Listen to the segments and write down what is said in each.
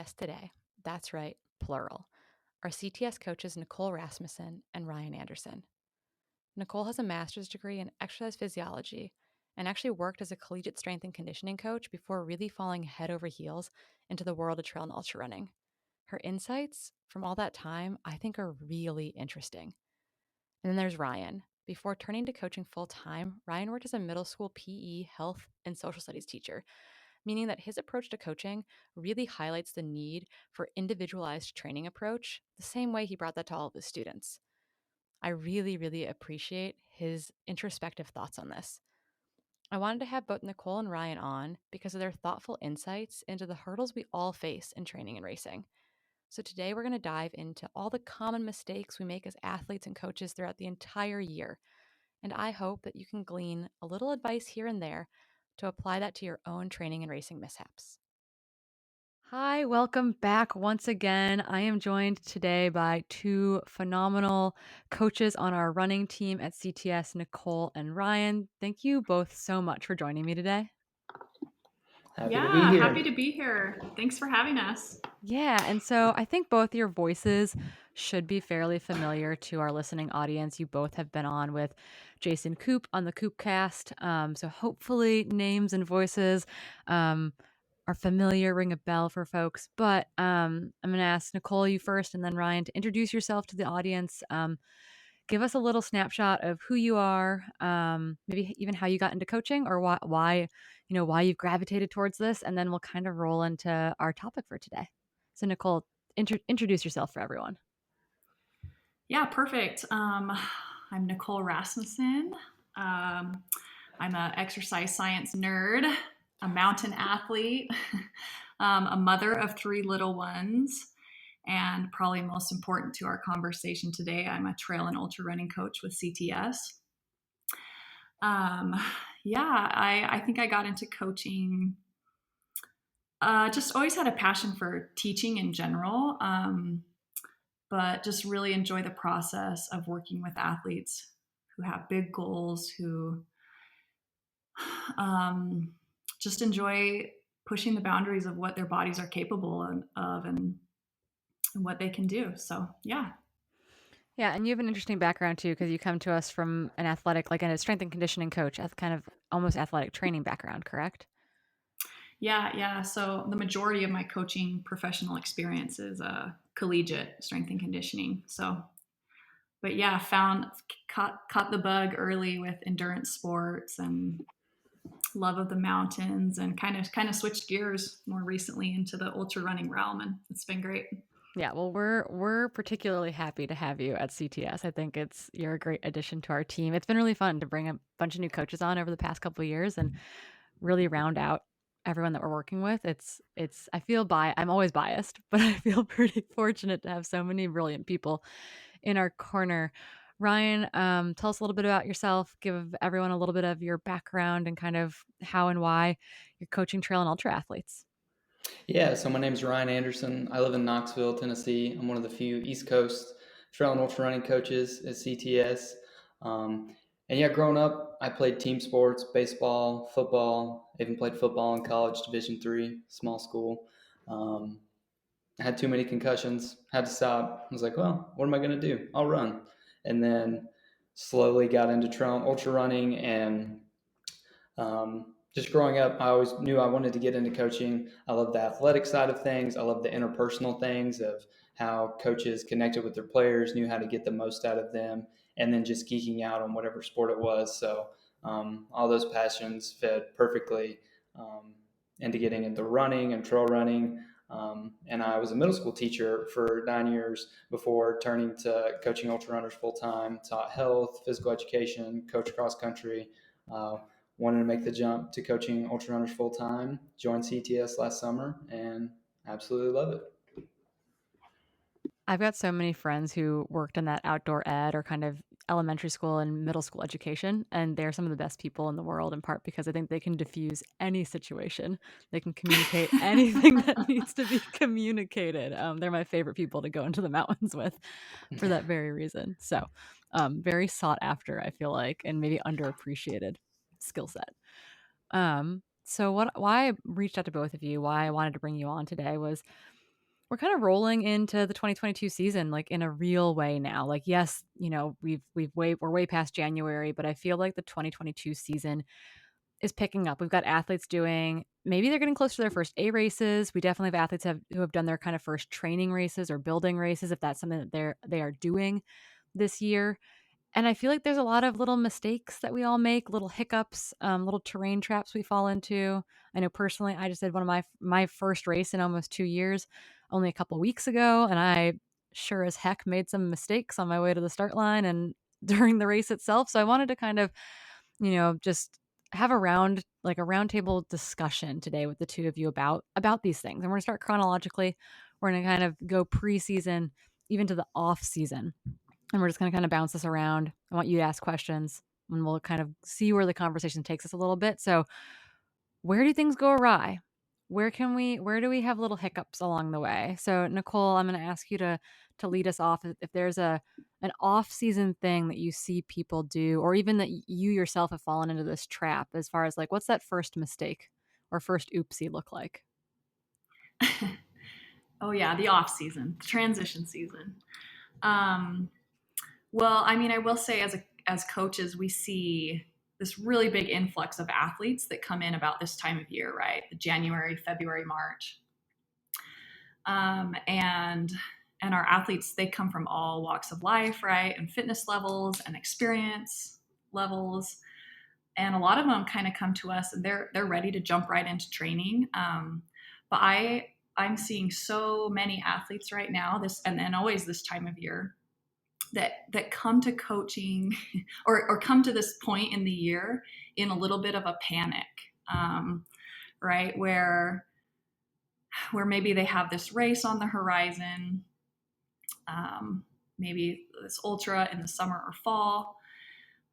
guest today, that's right, plural, are CTS coaches Nicole Rasmussen and Ryan Anderson. Nicole has a master's degree in exercise physiology and actually worked as a collegiate strength and conditioning coach before really falling head over heels into the world of trail and ultra running. Her insights from all that time, I think, are really interesting. And then there's Ryan. Before turning to coaching full time, Ryan worked as a middle school PE, health, and social studies teacher, meaning that his approach to coaching really highlights the need for individualized training approach, the same way he brought that to all of his students. I really, really appreciate his introspective thoughts on this. I wanted to have both Nicole and Ryan on because of their thoughtful insights into the hurdles we all face in training and racing. So today we're going to dive into all the common mistakes we make as athletes and coaches throughout the entire year. And I hope that you can glean a little advice here and there to apply that to your own training and racing mishaps. Hi, welcome back once again. I am joined today by two phenomenal coaches on our running team at CTS, Nicole and Ryan. Thank you both so much for joining me today. Happy to be here. Happy to be here. Thanks for having us. Yeah, and so I think both your voices should be fairly familiar to our listening audience. You both have been on with Jason Coop on the Coopcast, so hopefully names and voices are familiar, ring a bell for folks. But I'm going to ask Nicole you first, and then Ryan to introduce yourself to the audience. Give us a little snapshot of who you are, maybe even how you got into coaching, or why you've gravitated towards this, and then we'll kind of roll into our topic for today. So Nicole, introduce yourself for everyone. Yeah, perfect. I'm Nicole Rasmussen. I'm an exercise science nerd, a mountain athlete, a mother of three little ones, and probably most important to our conversation today, I'm a trail and ultra running coach with CTS. I think I got into coaching. Just always had a passion for teaching in general, but just really enjoy the process of working with athletes who have big goals, who just enjoy pushing the boundaries of what their bodies are capable of and what they can do. So, yeah. Yeah, and you have an interesting background too, because you come to us from an athletic, like a strength and conditioning coach, kind of almost athletic training background, correct? Yeah. So the majority of my coaching professional experience is collegiate strength and conditioning. So, but yeah, caught the bug early with endurance sports and love of the mountains, and kind of switched gears more recently into the ultra running realm, and it's been great. Yeah, well, we're particularly happy to have you at CTS. I think you're a great addition to our team. It's been really fun to bring a bunch of new coaches on over the past couple of years and really round out everyone that we're working with. I'm always biased, but I feel pretty fortunate to have so many brilliant people in our corner. Ryan, tell us a little bit about yourself. Give everyone a little bit of your background and kind of how and why you're coaching trail and ultra athletes. Yeah, so my name is Ryan Anderson. I live in Knoxville, Tennessee. I'm one of the few East Coast trail and ultra running coaches at CTS. And yeah, growing up, I played team sports, baseball, football. I even played football in college, Division III, small school. I had too many concussions, had to stop. I was like, well, what am I going to do? I'll run. And then slowly got into trail and ultra running, and just growing up, I always knew I wanted to get into coaching. I love the athletic side of things. I love the interpersonal things of how coaches connected with their players, knew how to get the most out of them, and then just geeking out on whatever sport it was. So all those passions fed perfectly into getting into running and trail running. And I was a middle school teacher for 9 years before turning to coaching ultra runners full time. Taught health, physical education, coached cross country. Wanted to make the jump to coaching ultra runners full time. Joined CTS last summer and absolutely love it. I've got so many friends who worked in that outdoor ed or kind of elementary school and middle school education, and they're some of the best people in the world, in part because I think they can diffuse any situation. They can communicate anything that needs to be communicated. They're my favorite people to go into the mountains with for that very reason. So very sought after, I feel like, and maybe underappreciated skill set. So why I reached out to both of you, why I wanted to bring you on today was we're kind of rolling into the 2022 season, like in a real way now. Like, yes, we're way past January, but I feel like the 2022 season is picking up. We've got athletes maybe they're getting close to their first A races. We definitely have athletes who have done their kind of first training races or building races, if that's something that they are doing this year. And I feel like there's a lot of little mistakes that we all make, little hiccups, little terrain traps we fall into. I know personally, I just did one of my first race in almost 2 years, only a couple weeks ago, and I sure as heck made some mistakes on my way to the start line and during the race itself. So I wanted to kind of, just have a roundtable discussion today with the two of you about these things. And we're gonna start chronologically. We're gonna kind of go preseason, even to the off season. And we're just going to kind of bounce this around. I want you to ask questions and we'll kind of see where the conversation takes us a little bit. So, where do things go awry? Where do we have little hiccups along the way? So, Nicole, I'm going to ask you to lead us off. If there's an off-season thing that you see people do, or even that you yourself have fallen into this trap, as far as like, what's that first mistake or first oopsie look like? Oh yeah, the off season, the transition season. Well, I mean, I will say as coaches, we see this really big influx of athletes that come in about this time of year, right? January, February, March. And our athletes, they come from all walks of life, right? And fitness levels and experience levels. And a lot of them kind of come to us and they're ready to jump right into training. But I'm seeing so many athletes right now, and then always this time of year, that come to coaching or come to this point in the year in a little bit of a panic, right? Where maybe they have this race on the horizon, maybe this ultra in the summer or fall,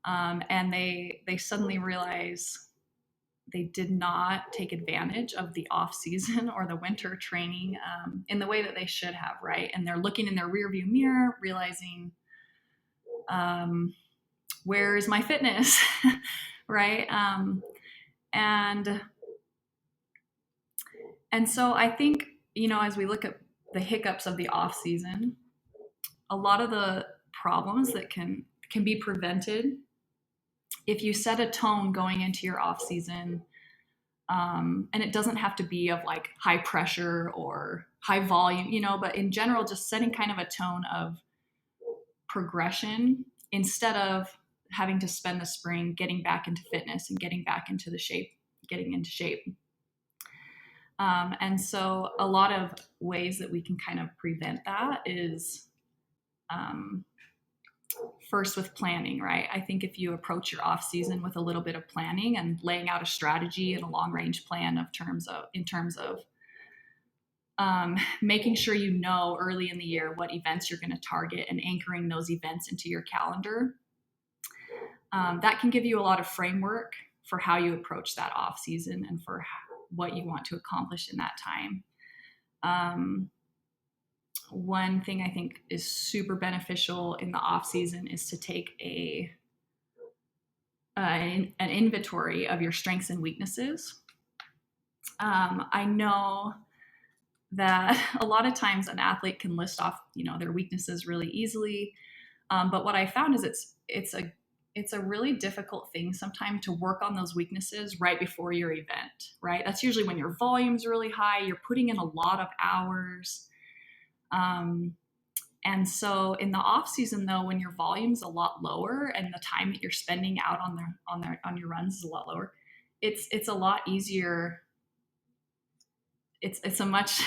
and they suddenly realize they did not take advantage of the off season or the winter training in the way that they should have, right? And they're looking in their rearview mirror, realizing, where is my fitness, right? And so I think, as we look at the hiccups of the off season, a lot of the problems that can be prevented if you set a tone going into your off season. And it doesn't have to be of like high pressure or high volume, but in general, just setting kind of a tone of progression instead of having to spend the spring getting back into fitness and getting into shape. And so a lot of ways that we can kind of prevent that is first with planning, right? I think if you approach your off season with a little bit of planning and laying out a strategy and a long range plan in terms of making sure early in the year what events you're going to target and anchoring those events into your calendar, that can give you a lot of framework for how you approach that off season and for what you want to accomplish in that time. One thing I think is super beneficial in the off season is to take an inventory of your strengths and weaknesses. I know that a lot of times an athlete can list off, their weaknesses really easily. But what I found is it's a really difficult thing sometimes to work on those weaknesses right before your event, right? That's usually when your volume's really high, you're putting in a lot of hours. And so in the off season though, when your volume's a lot lower and the time that you're spending out on your runs is a lot lower, it's a lot easier. It's a much,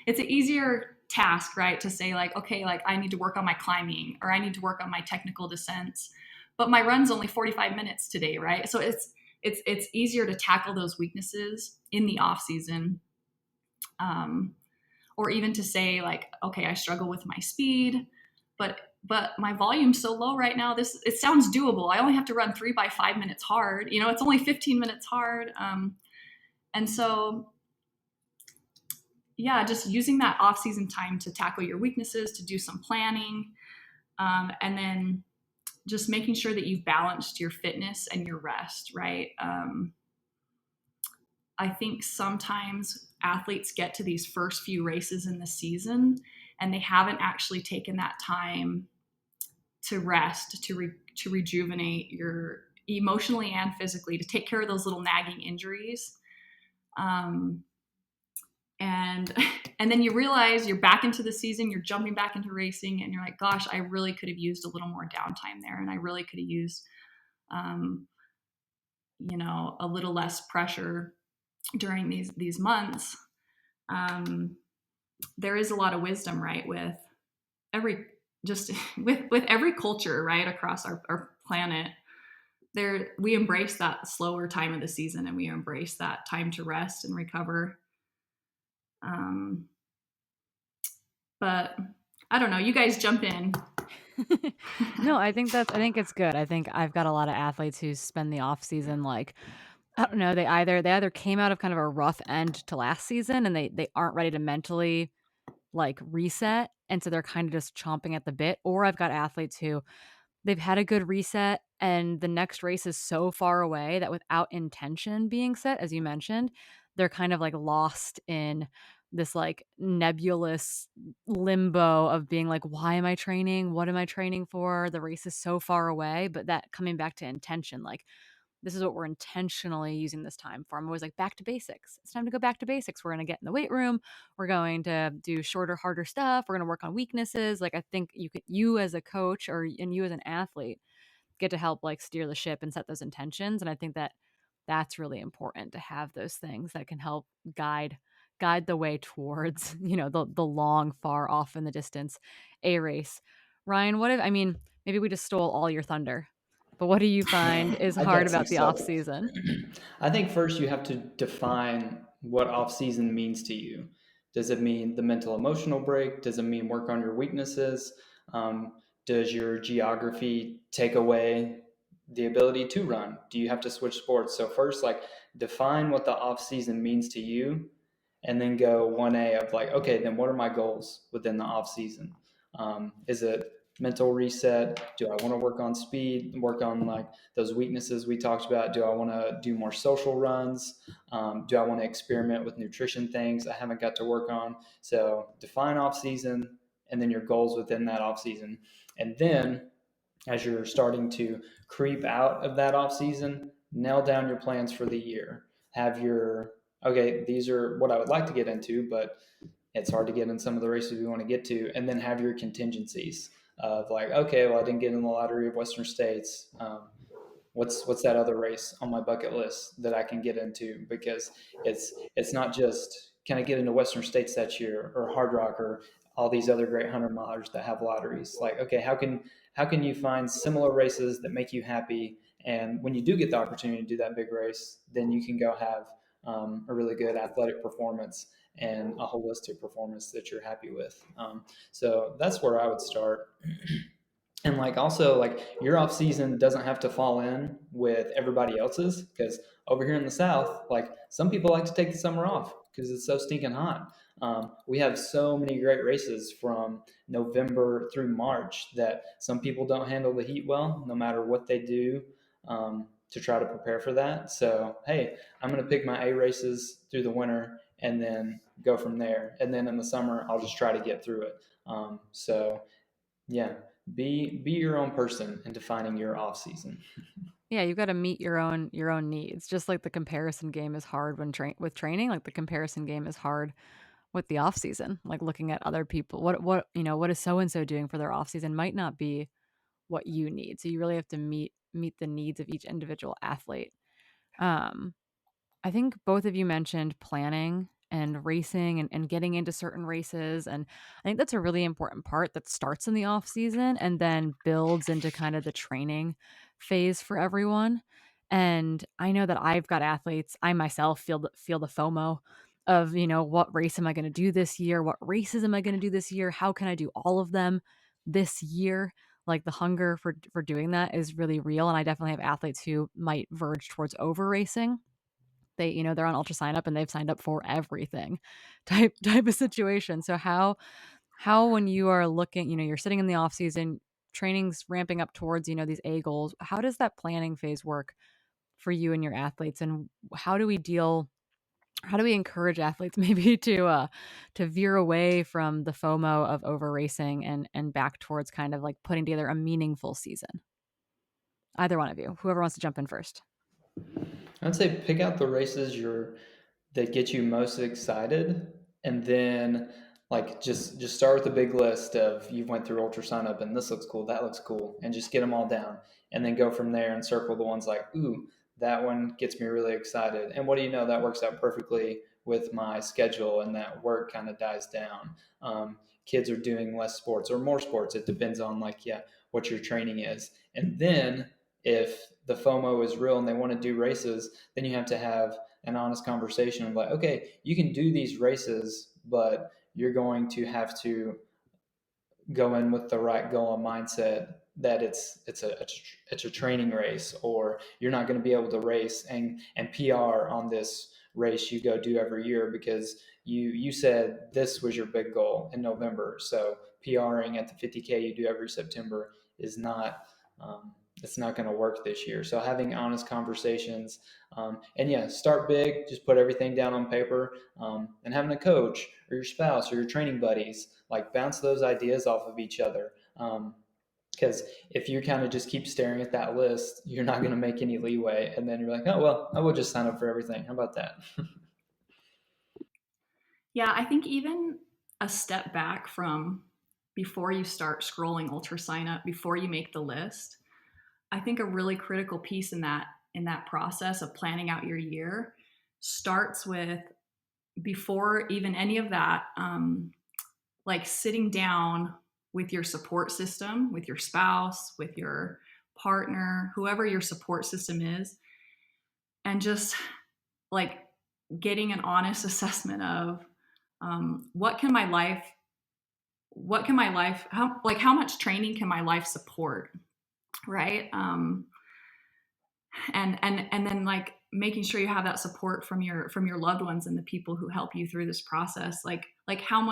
it's an easier task, right? To say like, okay, like I need to work on my climbing or I need to work on my technical descents, but my run's only 45 minutes today, right? So it's easier to tackle those weaknesses in the off season. Or even to say like, okay, I struggle with my speed, but my volume's so low right now. It sounds doable. I only have to run 3 by 5 minutes hard. It's only 15 minutes hard. And so, yeah, just using that off-season time to tackle your weaknesses, to do some planning, and then just making sure that you've balanced your fitness and your rest, right? I think sometimes athletes get to these first few races in the season and they haven't actually taken that time to rest, to rejuvenate your emotionally and physically, to take care of those little nagging injuries. Um, and and then you realize you're back into the season, you're jumping back into racing, and you're like, gosh, I really could have used a little more downtime there, and I really could have used um, a little less pressure during these months. There is a lot of wisdom, right, with every just with every culture, right, across our planet. There, we embrace that slower time of the season, and we embrace that time to rest and recover. But I don't know. You guys jump in. No, I think it's good. I think I've got a lot of athletes who spend the off season like, I don't know, they either came out of kind of a rough end to last season and they aren't ready to mentally like reset, and so they're kind of just chomping at the bit, or I've got athletes who they've had a good reset and the next race is so far away that without intention being set, as you mentioned, they're kind of like lost in this like nebulous limbo of being like, why am I training? What am I training for? The race is so far away. But that coming back to intention, like, this is what we're intentionally using this time for. I'm always like, back to basics. It's time to go back to basics. We're going to get in the weight room. We're going to do shorter, harder stuff. We're going to work on weaknesses. Like, I think you as a coach and you as an athlete get to help like steer the ship and set those intentions. And I think that that's really important to have those things that can help guide the way towards, the long, far off in the distance a race. Ryan, I mean, maybe we just stole all your thunder, but what do you find is I hard got some about the stuff. off season? I think first you have to define what off season means to you. Does it mean the mental emotional break? Does it mean work on your weaknesses? Um, does your geography take away the ability to run? Do you have to switch sports? So first, like, define what the off season means to you, and then go 1A of like, okay, then what are my goals within the off season? Is it mental reset? Do I want to work on speed, work on like those weaknesses we talked about? Do I want to do more social runs? Do I want to experiment with nutrition things I haven't got to work on? So define off season, and then your goals within that off season. And then as you're starting to creep out of that off season, nail down your plans for the year. Have your, okay, these are what I would like to get into, but it's hard to get in some of the races we want to get to. And then have your contingencies of like, okay, well, I didn't get in the lottery of Western States. What's that other race on my bucket list that I can get into? Because it's not just, can I get into Western States that year, or Hard Rock, or all these other great 100 milers that have lotteries. Like, okay, how can you find similar races that make you happy? And when you do get the opportunity to do that big race, then you can go have a really good athletic performance and a holistic performance that you're happy with. So that's where I would start. And like, also, like, your off season doesn't have to fall in with everybody else's, because over here in the South, like, some people like to take the summer off because it's so stinking hot. We have so many great races from November through March that some people don't handle the heat well, no matter what they do to try to prepare for that. So hey, I'm going to pick my A races through the winter and then go from there, and then in the summer I'll just try to get through it. So yeah, be your own person in defining your off season. Yeah, you got to meet your own needs. Just like the comparison game is hard with training, like the comparison game is hard with the off season. Like looking at other people, what is so and so doing for their off season might not be what you need. So you really have to meet the needs of each individual athlete. Um, I think both of you mentioned planning and racing and getting into certain races. And I think that's a really important part that starts in the off season and then builds into kind of the training phase for everyone. And I know that I've got athletes, I myself feel the FOMO of, what race am I going to do this year? What races am I going to do this year? How can I do all of them this year? Like the hunger for doing that is really real. And I definitely have athletes who might verge towards over racing. They're on ultra sign up and they've signed up for everything type of situation. So how when you are looking, you're sitting in the off season, training's ramping up towards, these A goals, how does that planning phase work for you and your athletes? And how do we deal How do we encourage athletes maybe to veer away from the FOMO of over racing and back towards kind of like putting together a meaningful season? Either one of you, whoever wants to jump in first. I'd say pick out the races that get you most excited, and then like just start with a big list of you've went through ultra sign up and this looks cool, that looks cool, and just get them all down, and then go from there and circle the ones like, ooh, that one gets me really excited. And what do you know, that works out perfectly with my schedule, and that work kind of dies down. Kids are doing less sports or more sports, it depends on like, yeah, what your training is. And then if the FOMO is real and they want to do races, then you have to have an honest conversation of like, okay, you can do these races, but you're going to have to go in with the right goal and mindset that it's a training race, or you're not going to be able to race and PR on this race you go do every year because you said this was your big goal in November. So PRing at the 50K you do every September is not it's not going to work this year. So having honest conversations, and yeah, start big, just put everything down on paper, and having a coach or your spouse or your training buddies like bounce those ideas off of each other. Because if you kind of just keep staring at that list, you're not going to make any leeway. And then you're like, oh, well, I will just sign up for everything. How about that? Yeah, I think even a step back from before you start scrolling ultra sign up, before you make the list, I think a really critical piece in that process of planning out your year starts with, before even any of that, like sitting down with your support system, with your spouse, with your partner, whoever your support system is, and just like getting an honest assessment of what can my life, how much training can my life support, right? And then like making sure you have that support from your loved ones and the people who help you through this process. Like how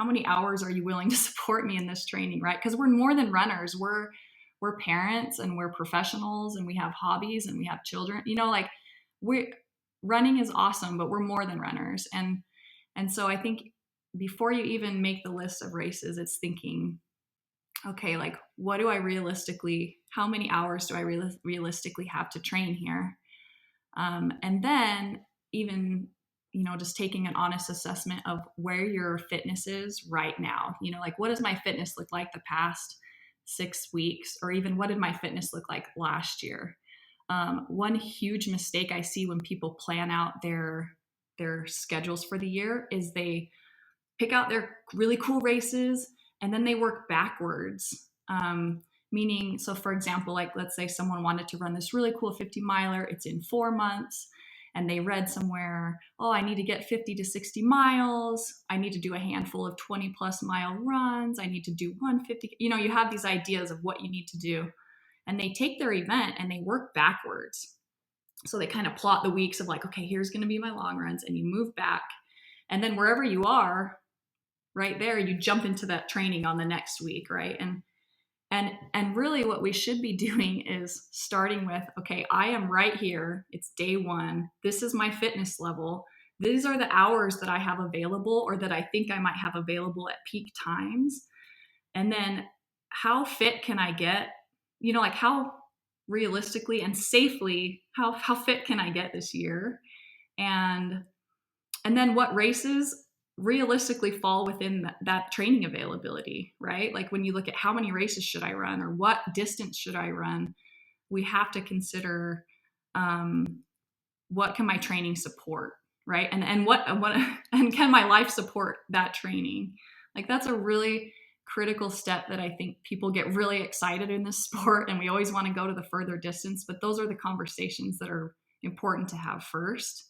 many hours are you willing to support me in this training, right? Because we're more than runners. We're parents and we're professionals and we have hobbies and we have children. You know, like we running is awesome, but we're more than runners. And so I think before you even make the list of races, it's thinking, okay, like what do I realistically, how many hours do I realistically have to train here? And then even, you know, just taking an honest assessment of where your fitness is right now. You know, like what does my fitness look like the past 6 weeks, or even what did my fitness look like last year? One huge mistake I see when people plan out their schedules for the year is they pick out their really cool races and then they work backwards. Meaning, so for example, like let's say someone wanted to run this really cool 50 miler, it's in 4 months, and they read somewhere, oh, I need to get 50 to 60 miles. I need to do a handful of 20 plus mile runs. I need to do 150. You know, you have these ideas of what you need to do. And they take their event and they work backwards. So they kind of plot the weeks of like, okay, here's going to be my long runs, and you move back. And then wherever you are, right there, you jump into that training on the next week, right? And really what we should be doing is starting with, okay, I am right here, it's day one, this is my fitness level, these are the hours that I have available or that I think I might have available at peak times. And then how fit can I get? You know, like how realistically and safely, how fit can I get this year? And then what races realistically fall within that training availability, right? Like when you look at how many races should I run or what distance should I run, we have to consider what can my training support, right? And what and can my life support that training? Like that's a really critical step that I think people get really excited in this sport, and we always want to go to the further distance, but those are the conversations that are important to have first.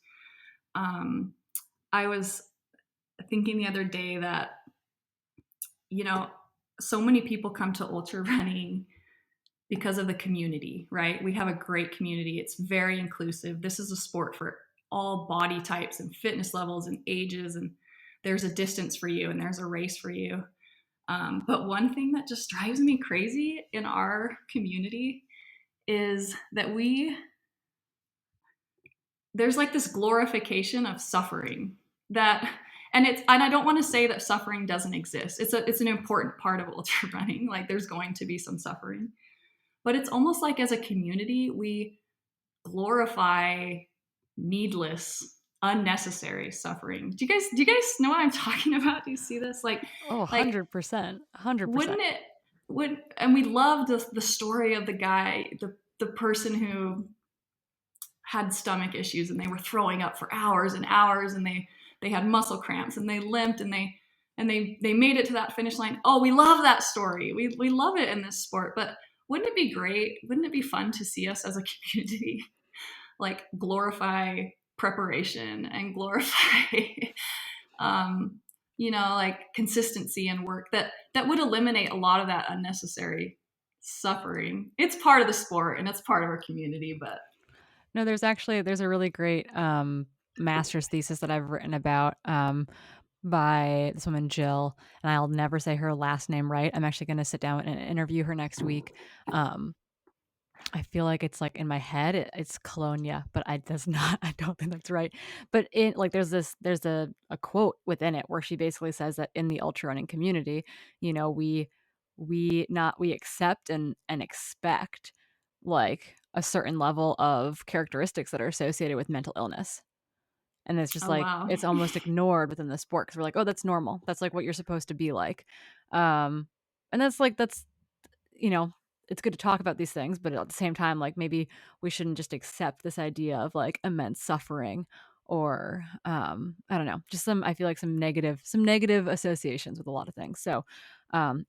I was thinking the other day that, you know, so many people come to ultra running because of the community, right? We have a great community. It's very inclusive. This is a sport for all body types and fitness levels and ages, and there's a distance for you and there's a race for you. But one thing that just drives me crazy in our community is that we there's like this glorification of suffering that, and I don't want to say that suffering doesn't exist. It's an important part of ultra running. Like there's going to be some suffering, but it's almost like as a community we glorify needless, unnecessary suffering. Do you guys know what I'm talking about? Do you see this? Oh, Like 100%. 100%. wouldn't it would and we love the story of the guy, the person who had stomach issues and they were throwing up for hours and hours, and they had muscle cramps and they limped, and they made it to that finish line. Oh, we love that story. We love it in this sport. But wouldn't it be great? Wouldn't it be fun to see us as a community like glorify preparation and glorify like consistency and work that would eliminate a lot of that unnecessary suffering. It's part of the sport and it's part of our community, but No, there's a really great master's thesis that I've written about by this woman Jill, and I'll never say her last name right. I'm actually going to sit down and interview her next week. I feel like it's like in my head it's Colonia, but that's not. I don't think that's right. But there's a quote within it where she basically says that in the ultra running community, we accept and expect like a certain level of characteristics that are associated with mental illness. And it's just oh like wow. it's almost ignored within the sport because we're like, oh, that's normal. That's like what you're supposed to be like. And that's you know, it's good to talk about these things, but at the same time, like maybe we shouldn't just accept this idea of like immense suffering or I don't know, just I feel like some negative associations with a lot of things. So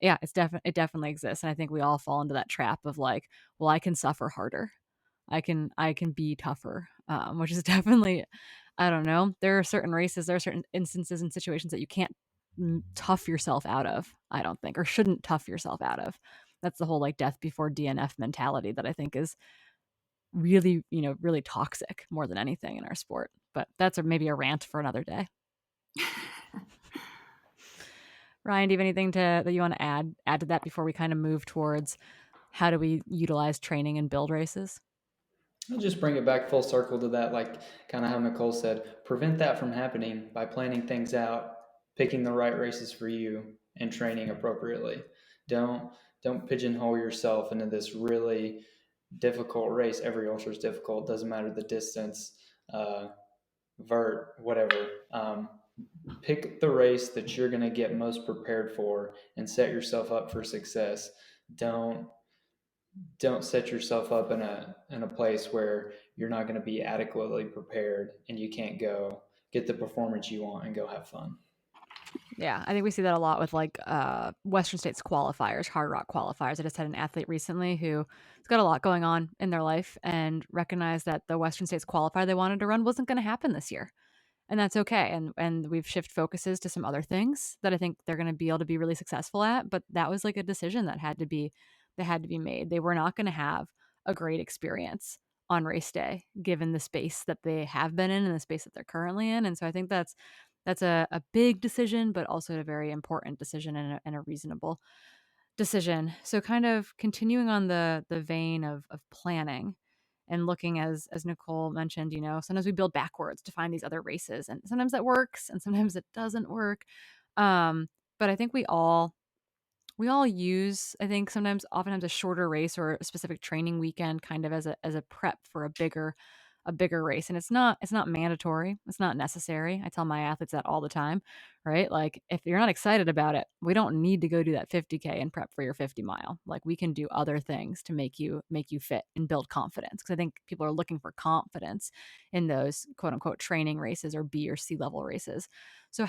yeah, it definitely exists. And I think we all fall into that trap of like, well, I can suffer harder. I can be tougher. Which is definitely, I don't know. There are certain races, there are certain instances and situations that you can't tough yourself out of, I don't think, or shouldn't tough yourself out of. That's the whole like death before DNF mentality that I think is really, really toxic more than anything in our sport. But that's maybe a rant for another day. Ryan, do you have anything that you want to add to that before we kind of move towards how do we utilize training and build races? I'll just bring it back full circle to that, like kind of how Nicole said, prevent that from happening by planning things out, picking the right races for you, and training appropriately. Don't don't pigeonhole yourself into this really difficult race. Every ultra is difficult. Doesn't matter the distance, vert, whatever. Pick the race that you're going to get most prepared for and set yourself up for success. Don't don't set yourself up in a place where you're not going to be adequately prepared and you can't go get the performance you want and go have fun. Yeah, I think we see that a lot with like Western States qualifiers, hard rock qualifiers. I just had an athlete recently who's got a lot going on in their life and recognized that the Western States qualifier they wanted to run wasn't going to happen this year. And that's okay. And we've shifted focuses to some other things that I think they're going to be able to be really successful at. But that was like a decision that had to be made. They were not going to have a great experience on race day, given the space that they have been in and the space that they're currently in. And so I think that's a big decision, but also a very important decision and a reasonable decision. So kind of continuing on the vein of planning and looking as Nicole mentioned, sometimes we build backwards to find these other races, and sometimes that works and sometimes it doesn't work. But I think we all use, I think oftentimes a shorter race or a specific training weekend kind of as a prep for a bigger race. And it's not mandatory. It's not necessary. I tell my athletes that all the time, right? Like if you're not excited about it, we don't need to go do that 50K and prep for your 50 mile. Like we can do other things to make you fit and build confidence. Cause I think people are looking for confidence in those quote unquote training races or B or C level races. So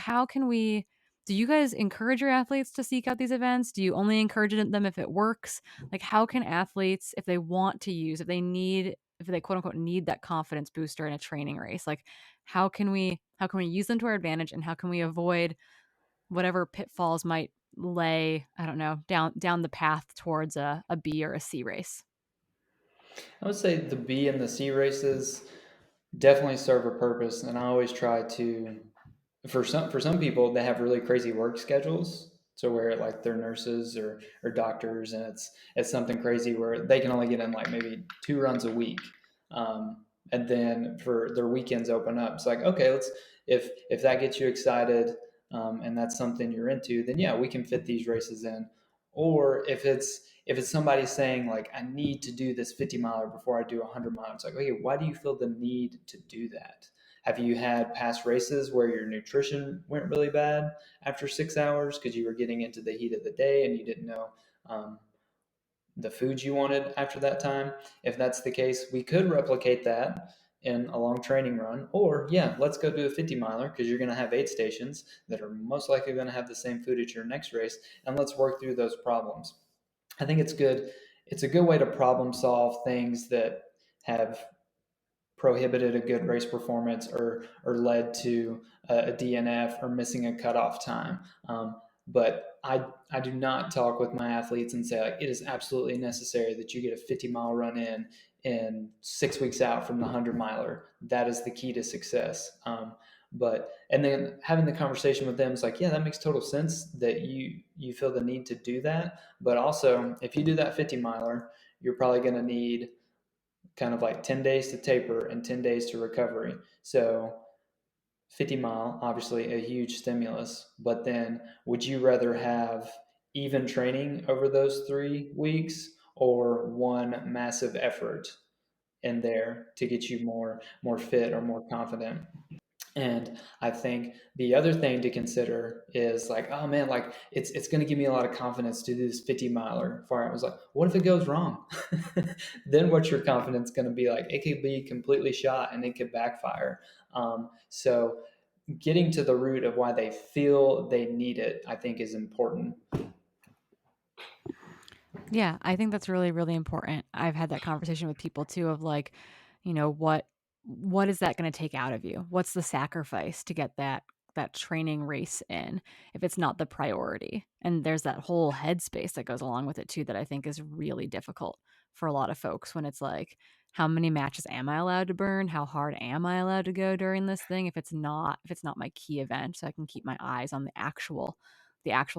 do you guys encourage your athletes to seek out these events? Do you only encourage them if it works? Like how can athletes, if they want to use, if they quote unquote need that confidence booster in a training race, like how can we use them to our advantage, and how can we avoid whatever pitfalls might lay, I don't know, down the path towards a B or a C race? I would say the B and the C races definitely serve a purpose, and I always try to for some people they have really crazy work schedules, so where like they're nurses or doctors, and it's something crazy where they can only get in like maybe 2 runs a week, and then for their weekends open up. It's like, okay, let's, if that gets you excited, and that's something you're into, then yeah, we can fit these races in. Or if it's somebody saying like, I need to do this 50 miler before I do a 100 mile, it's like, okay, why do you feel the need to do that? Have you had past races where your nutrition went really bad after 6 hours because you were getting into the heat of the day and you didn't know um, the foods you wanted after that time? If that's the case, we could replicate that in a long training run. Or yeah, let's go do a 50 miler because you're going to have aid stations that are most likely going to have the same food at your next race, and let's work through those problems. I think it's good. It's a good way to problem solve things that have prohibited a good race performance, or led to a DNF or missing a cutoff time. But I do not talk with my athletes and say like, it is absolutely necessary that you get a 50-mile run in 6 weeks out from the 100 miler. That is the key to success. But and then having the conversation with them is like, yeah, that makes total sense that you feel the need to do that. But also, if you do that 50 miler, you're probably going to need kind of like 10 days to taper and 10 days to recovery. So 50 mile, obviously a huge stimulus, but then would you rather have even training over those 3 weeks, or one massive effort in there to get you more fit or more confident? And I think the other thing to consider is like, oh man, like it's going to give me a lot of confidence to do this 50 miler far. I was like, what if it goes wrong? Then what's your confidence going to be like? It could be completely shot and it could backfire. So getting to the root of why they feel they need it, I think, is important. Yeah, I think that's really, really important. I've had that conversation with people too of like, what is that going to take out of you? What's the sacrifice to get that training race in if it's not the priority? And there's that whole headspace that goes along with it too that I think is really difficult for a lot of folks when it's like, how many matches am I allowed to burn? How hard am I allowed to go during this thing if it's not my key event, so I can keep my eyes on the actual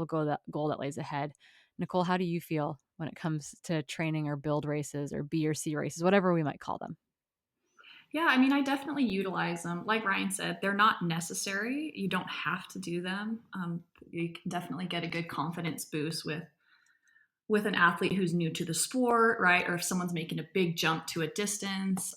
goal that lays ahead. Nicole, how do you feel when it comes to training or build races or B or C races, whatever we might call them? Yeah, I mean, I definitely utilize them. Like Ryan said, they're not necessary. You don't have to do them. You can definitely get a good confidence boost with an athlete who's new to the sport, right? Or if someone's making a big jump to a distance,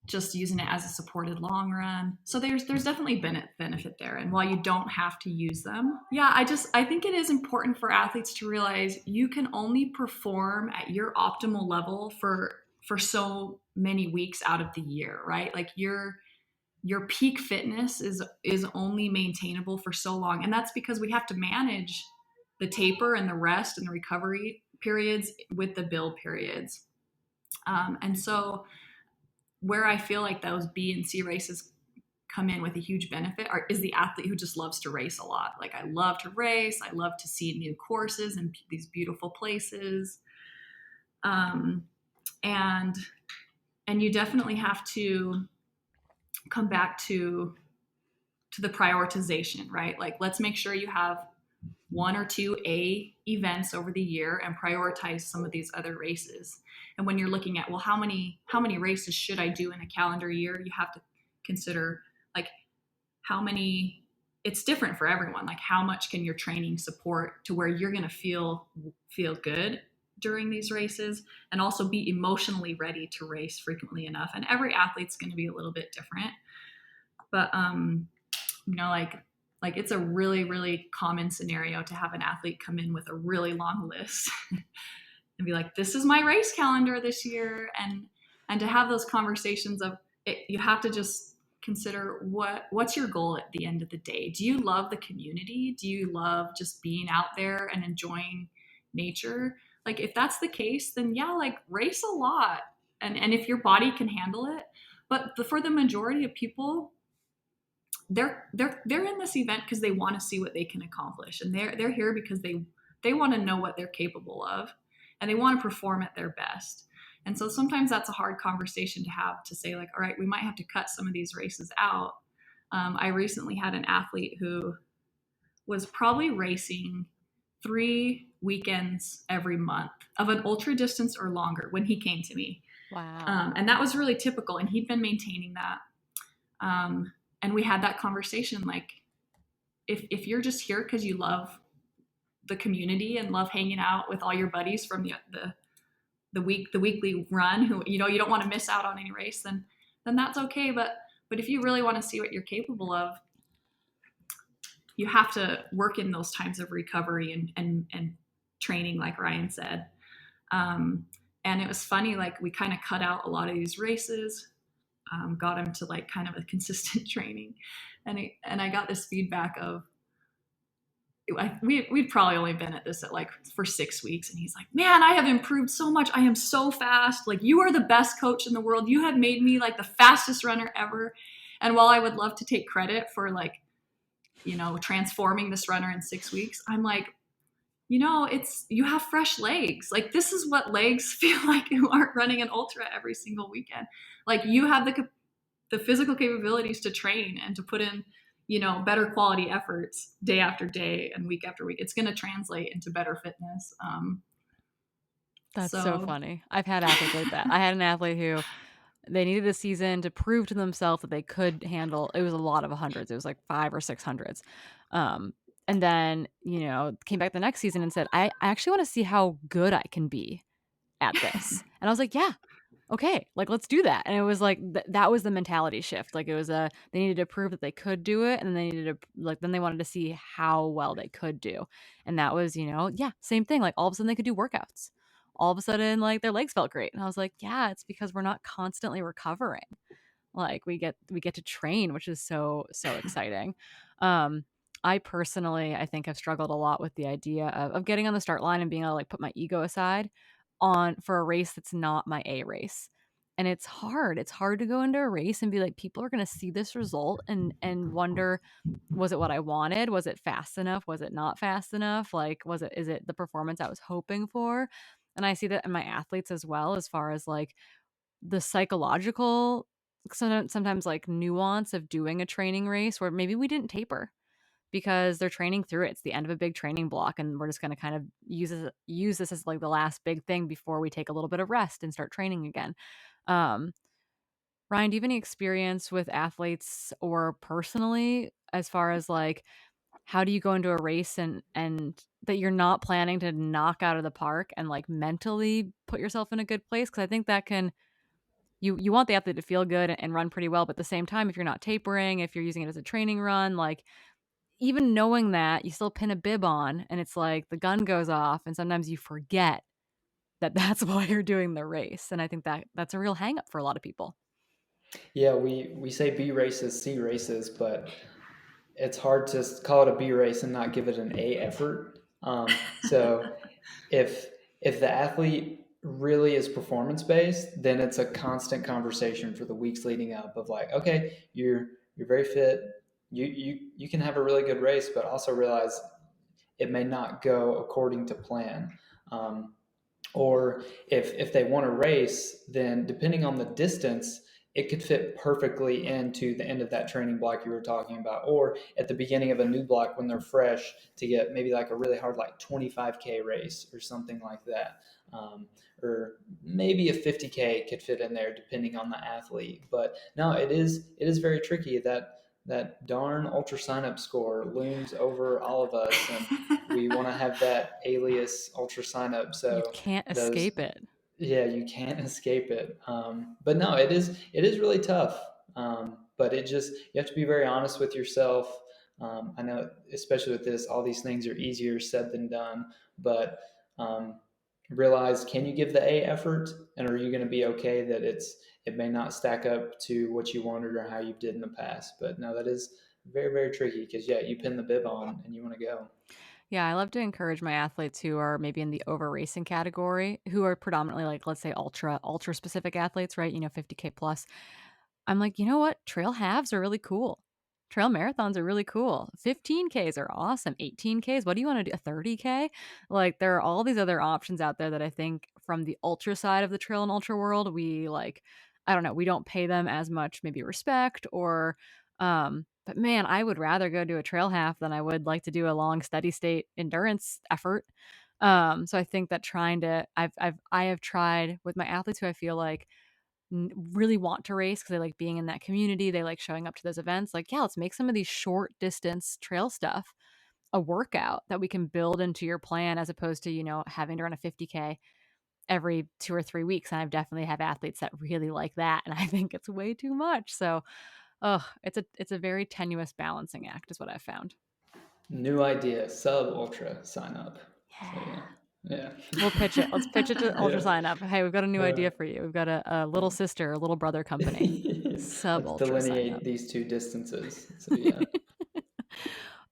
just using it as a supported long run. So there's definitely benefit there. And while you don't have to use them, yeah, I think it is important for athletes to realize you can only perform at your optimal level for so many weeks out of the year, right? Like your peak fitness is only maintainable for so long, and that's because we have to manage the taper and the rest and the recovery periods with the build periods. And so where I feel like those B and C races come in with a huge benefit is the athlete who just loves to race a lot. Like, I love to race. I love to see new courses and these beautiful places. Um, and you definitely have to come back to the prioritization, right? Like, let's make sure you have one or two A events over the year and prioritize some of these other races. And when you're looking at, well, how many races should I do in a calendar year, you have to consider like how many. It's different for everyone. Like, how much can your training support to where you're going to feel good during these races, and also be emotionally ready to race frequently enough. And every athlete's going to be a little bit different, but like it's a really, really common scenario to have an athlete come in with a really long list and be like, this is my race calendar this year. And to have those conversations of it, you have to just consider what's your goal at the end of the day. Do you love the community? Do you love just being out there and enjoying nature? Like, if that's the case, then yeah, like, race a lot. And if your body can handle it. But for the majority of people, they're in this event because they want to see what they can accomplish, and they're here because they want to know what they're capable of, and they want to perform at their best. And so sometimes that's a hard conversation to have, to say like, all right, we might have to cut some of these races out. I recently had an athlete who was probably racing 3 weekends every month of an ultra distance or longer when he came to me. Wow. And that was really typical. And he'd been maintaining that. And we had that conversation, like, if you're just here because you love the community and love hanging out with all your buddies from the weekly run, who, you know, you don't want to miss out on any race, then that's okay. But if you really want to see what you're capable of, you have to work in those times of recovery and training, like Ryan said. And it was funny, like, we kind of cut out a lot of these races, got him to like kind of a consistent training, and I got this feedback of, we'd probably only been at this at like for 6 weeks, and he's like, man, I have improved so much. I am so fast. Like, you are the best coach in the world. You have made me like the fastest runner ever. And while I would love to take credit for, like, you know, transforming this runner in 6 weeks, I'm like, you know, you have fresh legs. Like, this is what legs feel like who aren't running an ultra every single weekend. Like, you have the physical capabilities to train and to put in, you know, better quality efforts day after day and week after week. It's going to translate into better fitness. That's so funny. I've had athletes like that. I had an athlete who they needed a season to prove to themselves that they could handle. It was a lot of hundreds. It was like 500 or 600s. And then, you know, came back the next season and said, I actually want to see how good I can be at this. And I was like, yeah, okay, like, let's do that. And it was like, that was the mentality shift. Like, it was they needed to prove that they could do it. And then they needed to, like, then they wanted to see how well they could do. And that was, you know, yeah, same thing. Like, all of a sudden they could do workouts. All of a sudden, like, their legs felt great. And I was like, yeah, it's because we're not constantly recovering. Like, we get to train, which is so exciting. I personally, I think, have struggled a lot with the idea of getting on the start line and being able to, like, put my ego aside for a race that's not my A race. And it's hard. It's hard to go into a race and be like, people are going to see this result and wonder, was it what I wanted? Was it fast enough? Was it not fast enough? Like, is it the performance I was hoping for? And I see that in my athletes as well, as far as like the psychological, sometimes like nuance of doing a training race where maybe we didn't taper because they're training through it. It's the end of a big training block, and we're just going to kind of use this as like the last big thing before we take a little bit of rest and start training again. Um, Ryan, do you have any experience with athletes or personally, as far as like, how do you go into a race and that you're not planning to knock out of the park and like mentally put yourself in a good place? Because I think that can, you want the athlete to feel good and run pretty well, but at the same time, if you're not tapering, if you're using it as a training run, like, even knowing that, you still pin a bib on and it's like the gun goes off, and sometimes you forget that that's why you're doing the race. And I think that that's a real hang up for a lot of people. Yeah, we say B races, C races, but it's hard to call it a B race and not give it an A effort. So if the athlete really is performance based, then it's a constant conversation for the weeks leading up of like, okay, you're very fit, you can have a really good race, but also realize it may not go according to plan. Or if they want to race, then depending on the distance, it could fit perfectly into the end of that training block you were talking about, or at the beginning of a new block when they're fresh to get maybe like a really hard, like 25K race or something like that. Or maybe a 50K could fit in there depending on the athlete. But no, it is very tricky. That darn ultra sign up score looms over all of us, and we want to have that alias ultra sign up. You So can't those, escape it. yeah, you can't escape it. But no, it is really tough. But you have to be very honest with yourself. I know, especially with this, all these things are easier said than done. But realize, can you give the A effort, and are you going to be okay that it may not stack up to what you wanted or how you did in the past? But no, that is very, very tricky because, yeah, you pin the bib on and you want to go. Yeah, I love to encourage my athletes who are maybe in the over racing category, who are predominantly like, let's say, ultra specific athletes, right? You know, 50K plus. I'm like, you know what? Trail halves are really cool. Trail marathons are really cool. 15Ks are awesome. 18Ks, what do you want to do? A 30K? Like, there are all these other options out there that I think from the ultra side of the trail and ultra world, we like, I don't know, we don't pay them as much maybe respect or but man, I would rather go do a trail half than I would like to do a long steady state endurance effort. So I think that I have tried with my athletes who I feel like really want to race because they like being in that community. They like showing up to those events. Like, yeah, let's make some of these short distance trail stuff a workout that we can build into your plan as opposed to, having to run a 50K every 2 or 3 weeks. And I've definitely have athletes that really like that. And I think it's way too much. So, it's a very tenuous balancing act is what I've found. New idea, sub ultra sign up. So Yeah. yeah. We'll pitch it. Let's pitch it to Ultra Yeah. Sign Up. Hey, we've got a new Uh, idea for you. We've got a little sister, a little brother company. Sub let's Ultra Sign delineate Up. these two distances. So yeah.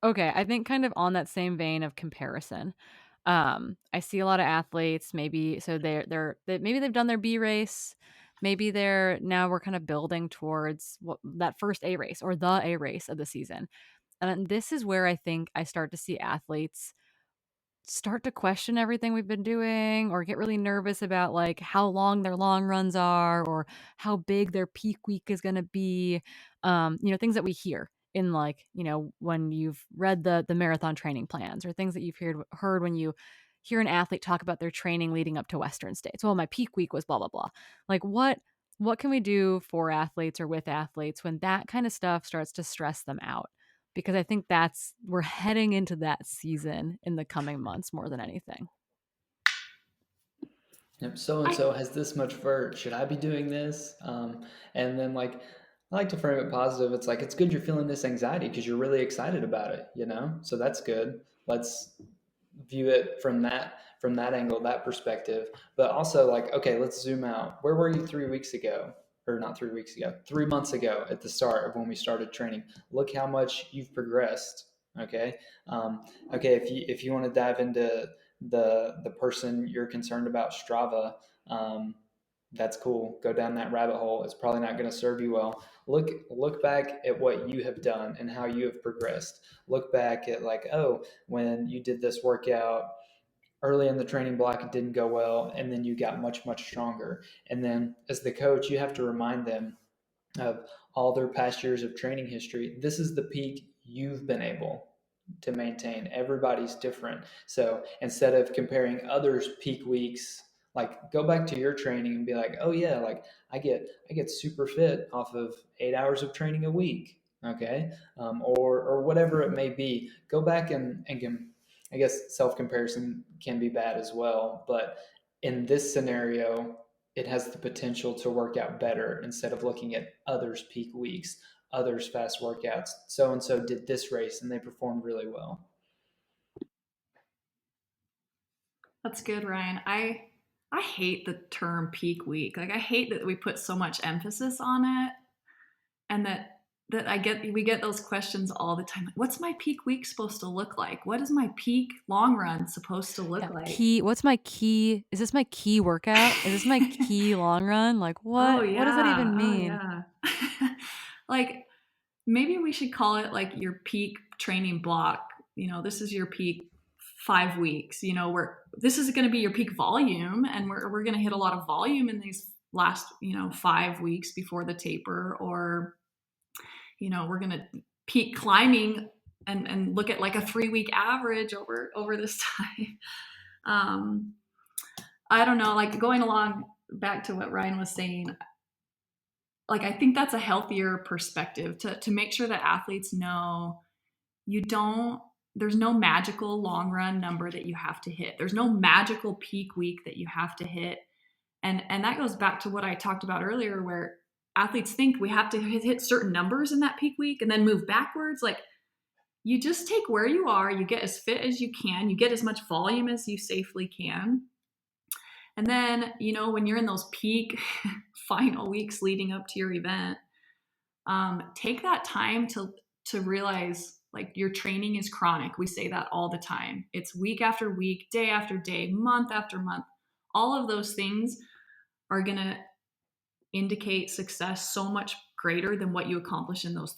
Okay, I think kind of on that same vein of comparison. I see a lot of athletes, maybe so maybe they've done their B race, maybe we're kind of building towards that first A race or the A race of the season. And this is where I think I start to see athletes start to question everything we've been doing or get really nervous about like how long their long runs are or how big their peak week is going to be. Things that we hear in like, when you've read the marathon training plans or things that you've heard when you hear an athlete talk about their training leading up to Western States. Well, my peak week was blah, blah, blah. Like what can we do for athletes or with athletes when that kind of stuff starts to stress them out? Because I think we're heading into that season in the coming months more than anything. Yep. So and so has this much vert. Should I be doing this? And then like I like to frame it positive. It's like it's good you're feeling this anxiety because you're really excited about it, you know? So that's good. Let's view it from that angle, that perspective. But also like, okay, let's zoom out. Where were you 3 weeks ago? Or not 3 weeks ago, 3 months ago at the start of when we started training. Look how much you've progressed. Okay. Okay, if you want to dive into the person you're concerned about Strava, that's cool. Go down that rabbit hole. It's probably not going to serve you well. Look back at what you have done and how you have progressed. Look back at like, oh, when you did this workout early in the training block, it didn't go well, and then you got much stronger. And then as the coach, you have to remind them of all their past years of training history. This is the peak you've been able to maintain. Everybody's different. So instead of comparing others' peak weeks, like go back to your training and be like, oh yeah, like I get super fit off of 8 hours of training a week. Okay. Or whatever it may be. Go back and I guess self comparison can be bad as well. But in this scenario, it has the potential to work out better instead of looking at others' peak weeks, others' fast workouts. So and so did this race and they performed really well. That's good, Ryan. I hate the term peak week. Like I hate that we put so much emphasis on it, and that we get those questions all the time. Like, what's my peak week supposed to look like? What is my peak long run supposed to look like? What's my key? Is this my key workout? Is this my key long run? Like Oh what does that yeah. even Oh mean? yeah. Like maybe we should call it like your peak training block. This is your peak 5 weeks. Where this is going to be your peak volume, and we're going to hit a lot of volume in these last 5 weeks before the taper, or we're going to peak climbing and look at like a 3-week average over this time. I don't know, like going along back to what Ryan was saying, like I think that's a healthier perspective to make sure that athletes know there's no magical long run number that you have to hit. There's no magical peak week that you have to hit. And that goes back to what I talked about earlier, where athletes think we have to hit certain numbers in that peak week and then move backwards. Like you just take where you are, you get as fit as you can, you get as much volume as you safely can. And then, when you're in those peak final weeks leading up to your event, take that time to realize like your training is chronic. We say that all the time. It's week after week, day after day, month after month. All of those things are going to indicate success so much greater than what you accomplish in those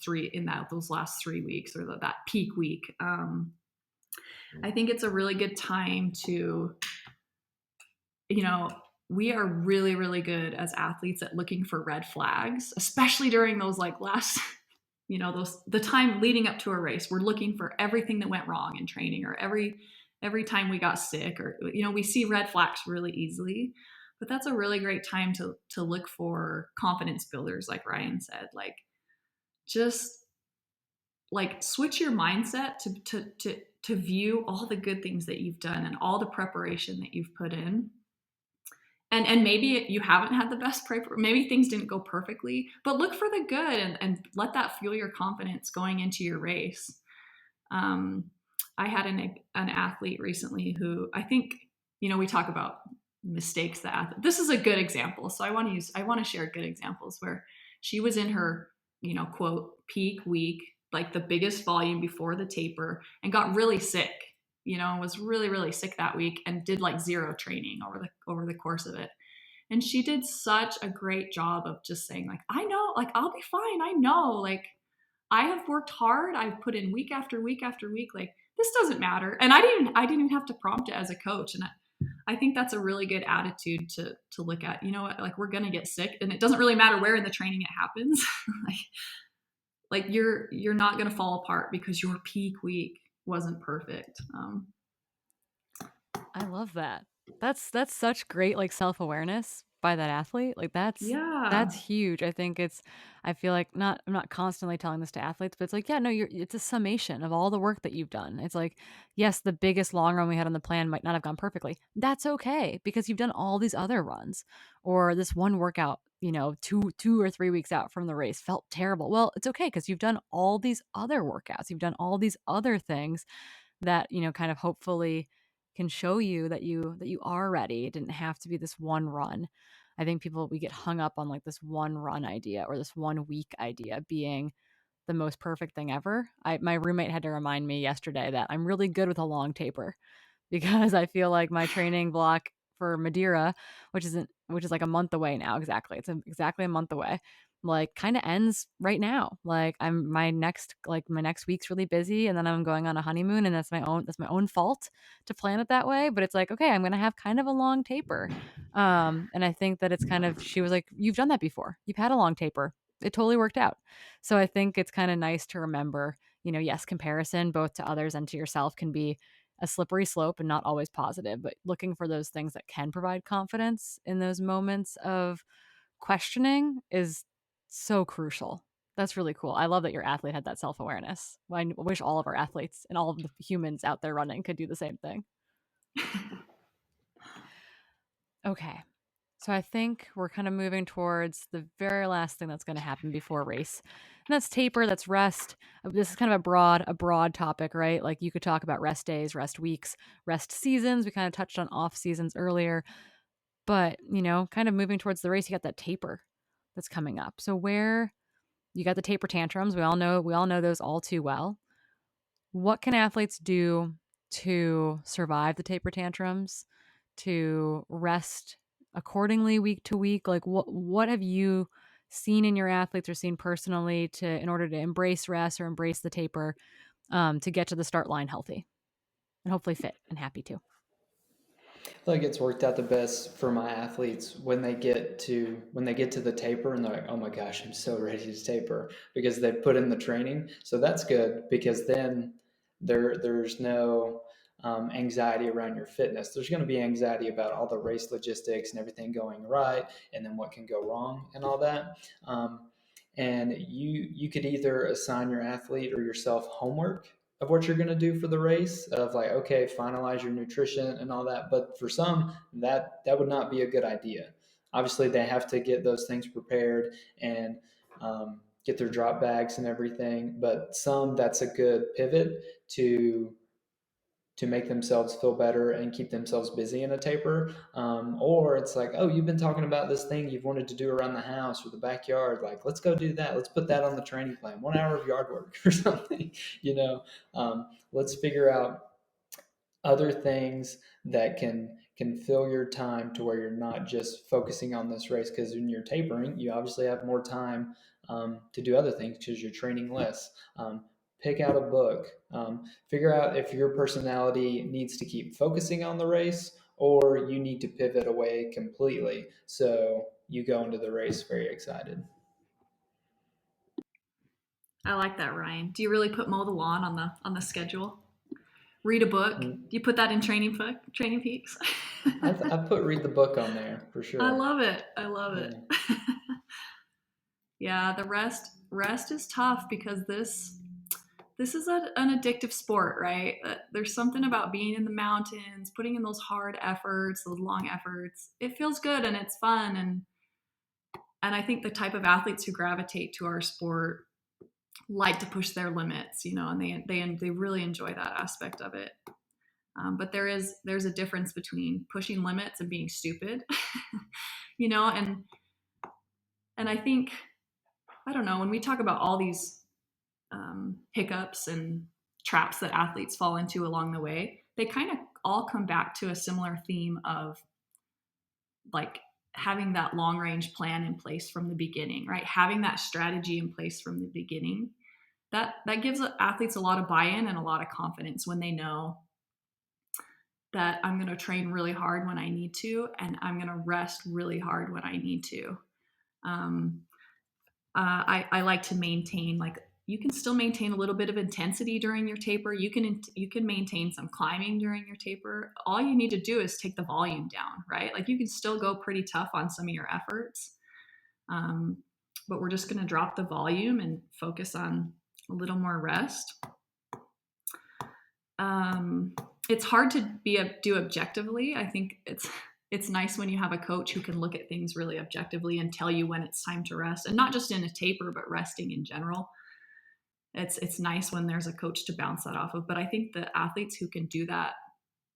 last 3 weeks or that peak week. I think it's a really good time to, we are really, really good as athletes at looking for red flags, especially during those like last, the time leading up to a race. We're looking for everything that went wrong in training or every time we got sick, or we see red flags really easily. But that's a really great time to look for confidence builders, like Ryan said. Like, just like switch your mindset to view all the good things that you've done and all the preparation that you've put in. And maybe you haven't had the best prep, maybe things didn't go perfectly, but look for the good, and let that fuel your confidence going into your race. I had an athlete recently who, I think, we talk about mistakes that this is a good example. So I want to share good examples where she was in her, quote, peak week, like the biggest volume before the taper, and got really sick, was really, really sick that week, and did like zero training over the course of it. And she did such a great job of just saying, like, I know, like, I'll be fine. I know, like, I have worked hard. I've put in week after week after week. Like, this doesn't matter. And I didn't even have to prompt it as a coach. And I think that's a really good attitude to look at. You know what? Like, we're gonna get sick, and it doesn't really matter where in the training it happens. like you're not gonna fall apart because your peak week wasn't perfect. I love that. That's such great like self-awareness by that athlete. Like Yeah. that's huge. I feel like I'm not constantly telling this to athletes, but it's like, yeah, no, it's a summation of all the work that you've done. It's like, yes, the biggest long run we had on the plan might not have gone perfectly. That's okay because you've done all these other runs. Or this one workout, 2 or 3 weeks out from the race felt terrible. Well, it's okay because you've done all these other workouts. You've done all these other things that, kind of hopefully can show you that you are ready. It didn't have to be this one run. I think we get hung up on like this one run idea or this 1 week idea being the most perfect thing ever. My roommate had to remind me yesterday that I'm really good with a long taper because I feel like my training block for Madeira, which is like a month away now, exactly. It's exactly a month away. Like, kind of ends right now. Like, my next week's really busy, and then I'm going on a honeymoon, and that's my own fault to plan it that way. But it's like, okay, I'm gonna have kind of a long taper, and I think that it's kind of, she was like, you've done that before. You've had a long taper. It totally worked out. So I think it's kind of nice to remember, yes, comparison both to others and to yourself can be a slippery slope and not always positive, but looking for those things that can provide confidence in those moments of questioning is so crucial. That's really cool. I love that your athlete had that self-awareness. I wish all of our athletes and all of the humans out there running could do the same thing. Okay. So I think we're kind of moving towards the very last thing that's going to happen before a race. And that's taper, that's rest. This is kind of a broad topic, right? Like, you could talk about rest days, rest weeks, rest seasons. We kind of touched on off seasons earlier. But, kind of moving towards the race, you got that taper that's coming up. So where you got the taper tantrums, we all know those all too well. What can athletes do to survive the taper tantrums, to rest accordingly week to week? Like, what have you seen in your athletes or seen personally in order to embrace rest or embrace the taper, to get to the start line healthy and hopefully fit and happy too? I feel like it's worked out the best for my athletes when they get to the taper and they're like, oh my gosh, I'm so ready to taper because they put in the training. So that's good because then there's no anxiety around your fitness. There's going to be anxiety about all the race logistics and everything going right, and then what can go wrong and all that. And you could either assign your athlete or yourself homework of what you're going to do for the race, of like, okay, finalize your nutrition and all that. But for some, that would not be a good idea. Obviously, they have to get those things prepared and get their drop bags and everything. But some, that's a good pivot to make themselves feel better and keep themselves busy in a taper. Or it's like, oh, you've been talking about this thing you've wanted to do around the house or the backyard. Like, let's go do that. Let's put that on the training plan. 1 hour of yard work or something, let's figure out other things that can fill your time to where you're not just focusing on this race, because when you're tapering you obviously have more time to do other things because you're training less. Pick out a book, figure out if your personality needs to keep focusing on the race or you need to pivot away completely so you go into the race very excited. I like that, Ryan. Do you really put mow the lawn on the schedule? Read a book. Do you put that in Training Peaks? I've put read the book on there for sure. I love it. I love it. Yeah, the rest is tough because this is an addictive sport, right? There's something about being in the mountains, putting in those hard efforts, those long efforts. It feels good and it's fun, and I think the type of athletes who gravitate to our sport like to push their limits, and they really enjoy that aspect of it. But there's a difference between pushing limits and being stupid, and I think, I don't know, when we talk about all these hiccups and traps that athletes fall into along the way, they kind of all come back to a similar theme of like having that long range plan in place from the beginning, right? Having that strategy in place from the beginning. That gives athletes a lot of buy-in and a lot of confidence when they know that I'm going to train really hard when I need to, and I'm going to rest really hard when I need to. I like to maintain, like, you can still maintain a little bit of intensity during your taper. You can maintain some climbing during your taper. All you need to do is take the volume down, right? Like, you can still go pretty tough on some of your efforts, but we're just going to drop the volume and focus on a little more rest. It's hard to do objectively. I think it's nice when you have a coach who can look at things really objectively and tell you when it's time to rest, and not just in a taper, but resting in general. It's nice when there's a coach to bounce that off of. But I think the athletes who can do that,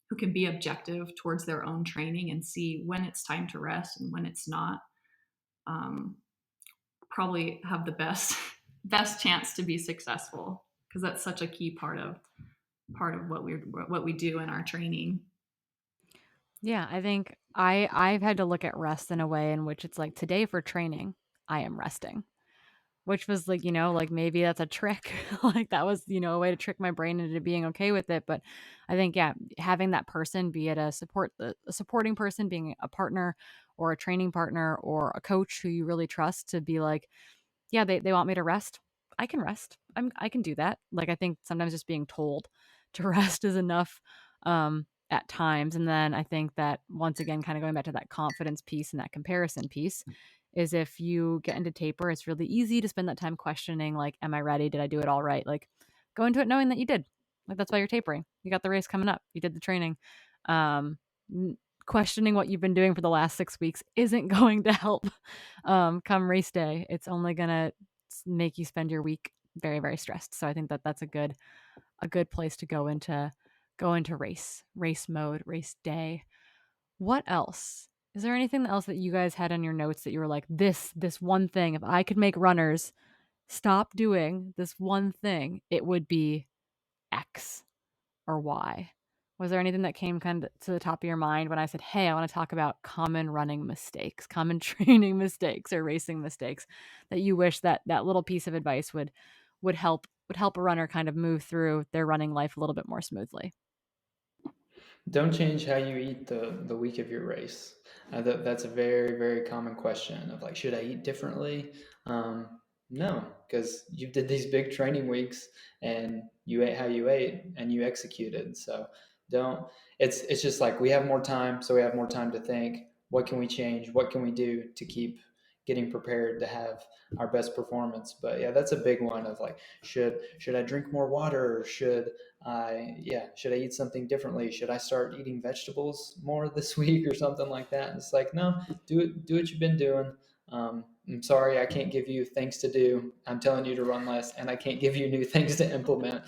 who can be objective towards their own training and see when it's time to rest and when it's not, probably have the best chance to be successful, because that's such a key part of what we do in our training. Yeah, I think I've had to look at rest in a way in which it's like, today for training, I am resting, which was like, like maybe that's a trick. Like that was, a way to trick my brain into being okay with it. But I think, yeah, having that person, be it a supporting person, being a partner or a training partner or a coach who you really trust, to be like, yeah, they want me to rest. I can rest. I can do that. Like, I think sometimes just being told to rest is enough at times. And then I think that, once again, kind of going back to that confidence piece and that comparison piece, is if you get into taper, it's really easy to spend that time questioning, like, am I ready? Did I do it all right? Like, go into it knowing that you did. Like, that's why you're tapering. You got the race coming up. You did the training. Questioning what you've been doing for the last 6 weeks isn't going to help come race day. It's only going to make you spend your week very, very stressed. So I think that that's a good place to go into race mode, race day. What else? Is there anything else that you guys had on your notes that you were like, this one thing, if I could make runners stop doing this one thing, it would be X or Y? Was there anything that came kind of to the top of your mind when I said, hey, I want to talk about common running mistakes, common training mistakes, or racing mistakes, that you wish that little piece of advice would help a runner kind of move through their running life a little bit more smoothly? Don't change how you eat the week of your race. That's a very, very common question of like, should I eat differently? No, because you did these big training weeks and you ate how you ate and you executed. So don't, it's just like, we have more time. So we have more time to think, what can we change? What can we do to keep getting prepared to have our best performance? But yeah, that's a big one of like, should I drink more water? Or should I eat something differently? Should I start eating vegetables more this week or something like that? And it's like, no, do what you've been doing. I'm sorry, I can't give you things to do. I'm telling you to run less, and I can't give you new things to implement.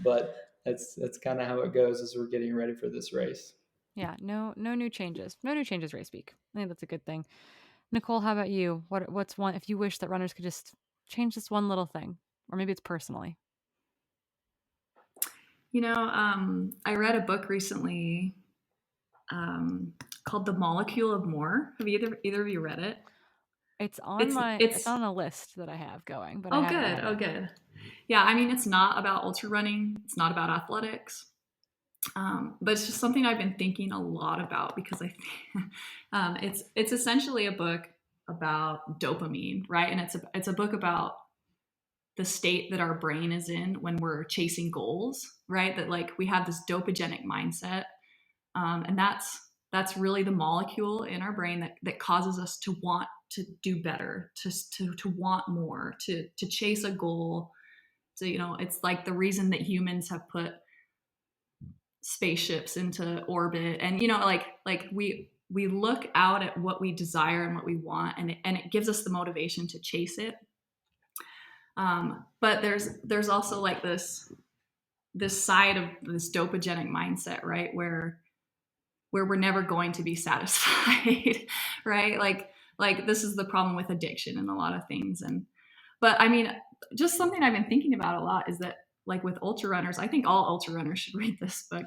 But that's kind of how it goes as we're getting ready for this race. Yeah, no new changes. No new changes race week. I think that's a good thing. Nicole, how about you? What's one, if you wish that runners could just change this one little thing, or maybe it's personally? I read a book recently called The Molecule of More. Have either of you read it? It's on a list that I have going, but I haven't read it. Oh, good. Yeah, I mean, it's not about ultra running. It's not about athletics. But it's just something I've been thinking a lot about, because I think it's essentially a book about dopamine, right? And it's a book about the state that our brain is in when we're chasing goals, right? That like we have this dopagenic mindset, and that's really the molecule in our brain that causes us to want to do better, to want more, to chase a goal. So it's like the reason that humans have put spaceships into orbit, and like we look out at what we desire and what we want, and it gives us the motivation to chase it. But there's also like this side of this dopagenic mindset, right, where we're never going to be satisfied, right? Like this is the problem with addiction and a lot of things. But I mean, just something I've been thinking about a lot is that, like with ultra runners, I think all ultra runners should read this book.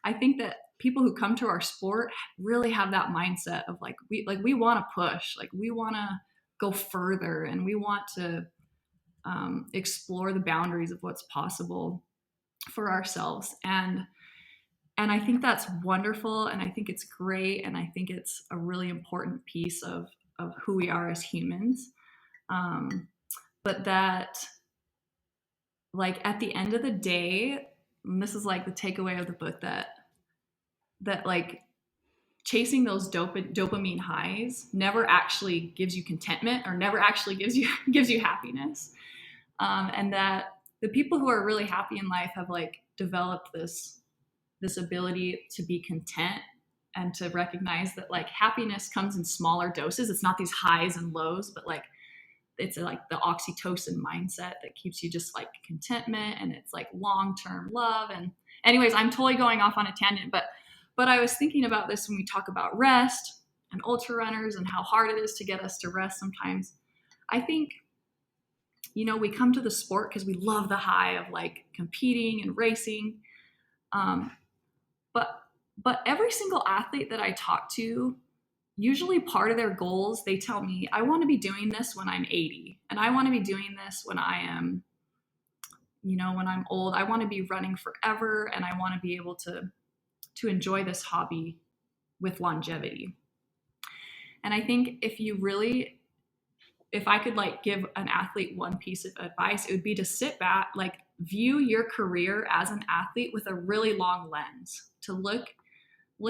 I think that people who come to our sport really have that mindset of like we want to push, like we want to go further, and we want to explore the boundaries of what's possible for ourselves. And I think that's wonderful, and I think it's great, and I think it's a really important piece of who we are as humans. But that, like, at the end of the day, and this is like the takeaway of the book, that like chasing those dopamine highs never actually gives you contentment, or never actually gives you happiness. And that the people who are really happy in life have like developed this ability to be content, and to recognize that like happiness comes in smaller doses. It's not these highs and lows, but like it's like the oxytocin mindset that keeps you just like contentment, and it's like long-term love. And anyways, I'm totally going off on a tangent, but I was thinking about this when we talk about rest and ultra runners and how hard it is to get us to rest sometimes. I think, we come to the sport because we love the high of like competing and racing. But every single athlete that I talk to, usually part of their goals, they tell me, I want to be doing this when I'm 80, and I want to be doing this when I am, when I'm old. I want to be running forever, and I want to be able to enjoy this hobby with longevity. And I think if I could like give an athlete one piece of advice, it would be to sit back, like view your career as an athlete with a really long lens, to look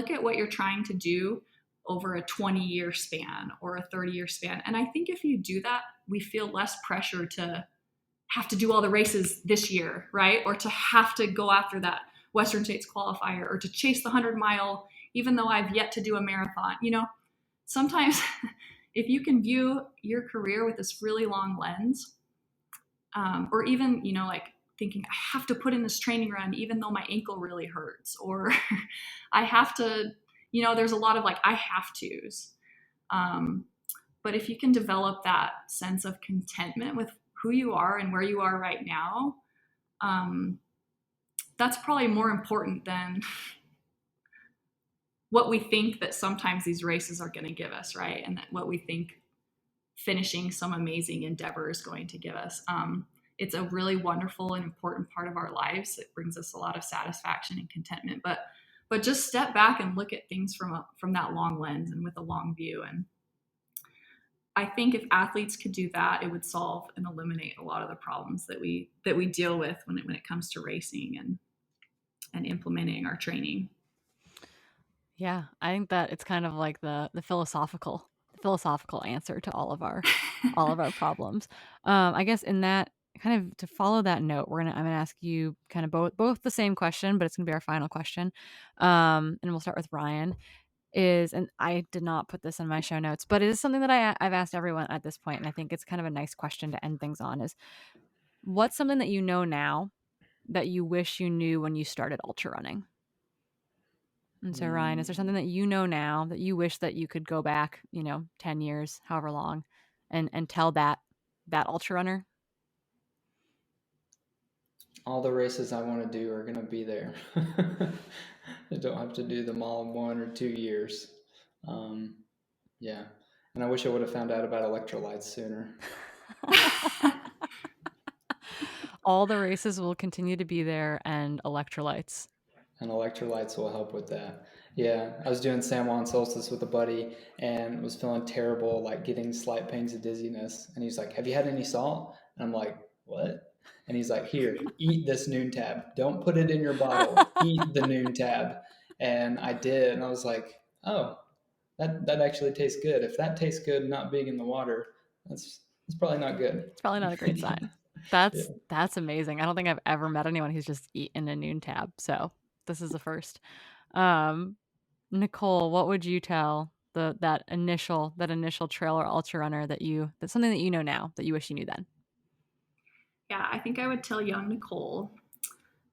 at what you're trying to do over a 20-year span or a 30-year span. And I think if you do that, we feel less pressure to have to do all the races this year, right? Or to have to go after that Western States qualifier, or to chase the 100-mile, even though I've yet to do a marathon. Sometimes if you can view your career with this really long lens, or even, like thinking, I have to put in this training run even though my ankle really hurts, or I have to, there's a lot of like I have tos. But if you can develop that sense of contentment with who you are and where you are right now, that's probably more important than what we think that sometimes these races are going to give us, right? And that what we think finishing some amazing endeavor is going to give us. It's a really wonderful and important part of our lives. It brings us a lot of satisfaction and contentment. But just step back and look at things from that long lens and with a long view. And I think if athletes could do that, it would solve and eliminate a lot of the problems that we deal with when it comes to racing and implementing our training. Yeah, I think that it's kind of like the philosophical answer to all of our problems. I guess in that kind of, to follow that note, I'm gonna ask you kind of both the same question, but it's gonna be our final question. And we'll start with Ryan. And I did not put this in my show notes, but it is something that I've asked everyone at this point, and I think it's kind of a nice question to end things on, is what's something that you know now that you wish you knew when you started ultra running? And so, Ryan, is there something that you know now that you wish that you could go back, 10 years, however long, and tell that ultra runner? All the races I want to do are going to be there. I don't have to do them all in 1 or 2 years. Yeah. And I wish I would have found out about electrolytes sooner. All the races will continue to be there, and electrolytes. And electrolytes will help with that. Yeah, I was doing San Juan Solstice with a buddy and was feeling terrible, like getting slight pangs of dizziness. And he's like, have you had any salt? And I'm like, what? And he's like, here, eat this noon tab. Don't put it in your bottle. Eat the noon tab. And I did. And I was like, oh, that actually tastes good. If that tastes good not being in the water, that's probably not good. It's probably not a great sign. That's amazing. I don't think I've ever met anyone who's just eaten a noon tab. So this is the first. Nicole, what would you tell that initial trail or ultra runner that's something that you know now that you wish you knew then? Yeah, I think I would tell young Nicole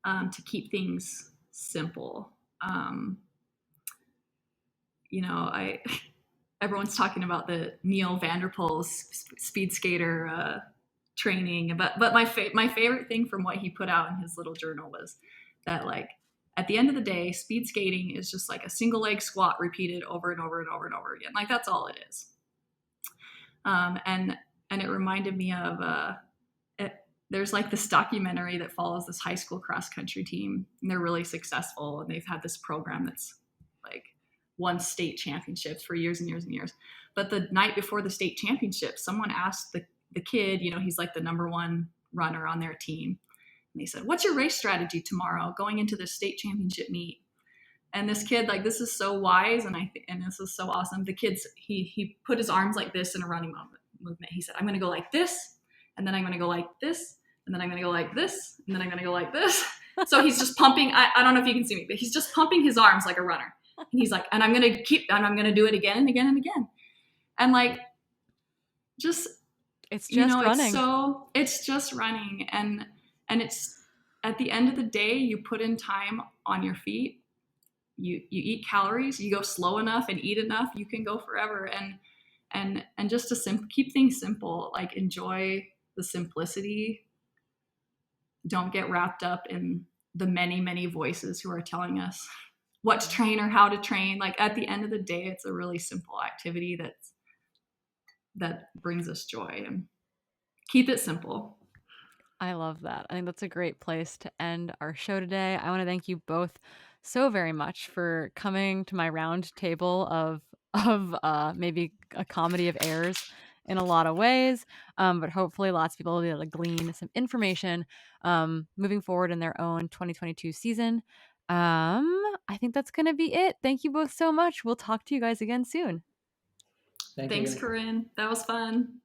to keep things simple. Everyone's talking about the Neil Vanderpool's speed skater training, but my favorite thing from what he put out in his little journal was that, like, at the end of the day, speed skating is just like a single leg squat repeated over and over and over and over again. Like, that's all it is. And it reminded me of there's like this documentary that follows this high school cross country team, and they're really successful, and they've had this program that's like won state championships for years and years and years. But the night before the state championship, someone asked the kid, he's like the number one runner on their team, and they said, "What's your race strategy tomorrow going into this state championship meet?" And this kid, like, this is so wise, and this is so awesome. The kid's he put his arms like this in a running movement. He said, "I'm going to go like this, and then I'm going to go like this, and then I'm going to go like this, and then I'm going to go like this." So he's just pumping. I don't know if you can see me, but he's just pumping his arms like a runner. And he's like, and I'm going to do it again and again and again. And like, it's just running. It's just running. And it's, at the end of the day, you put in time on your feet. You eat calories, you go slow enough and eat enough, you can go forever. And just to keep things simple, like, enjoy the simplicity. Don't get wrapped up in the many, many voices who are telling us what to train or how to train. Like, at the end of the day, it's a really simple activity that brings us joy, and keep it simple. I love that. I think that's a great place to end our show today. I want to thank you both so very much for coming to my round table of maybe a comedy of errors in a lot of ways, but hopefully lots of people will be able to glean some information moving forward in their own 2022 season. I think that's going to be it. Thank you both so much. We'll talk to you guys again soon. Thanks, Corinne. That was fun.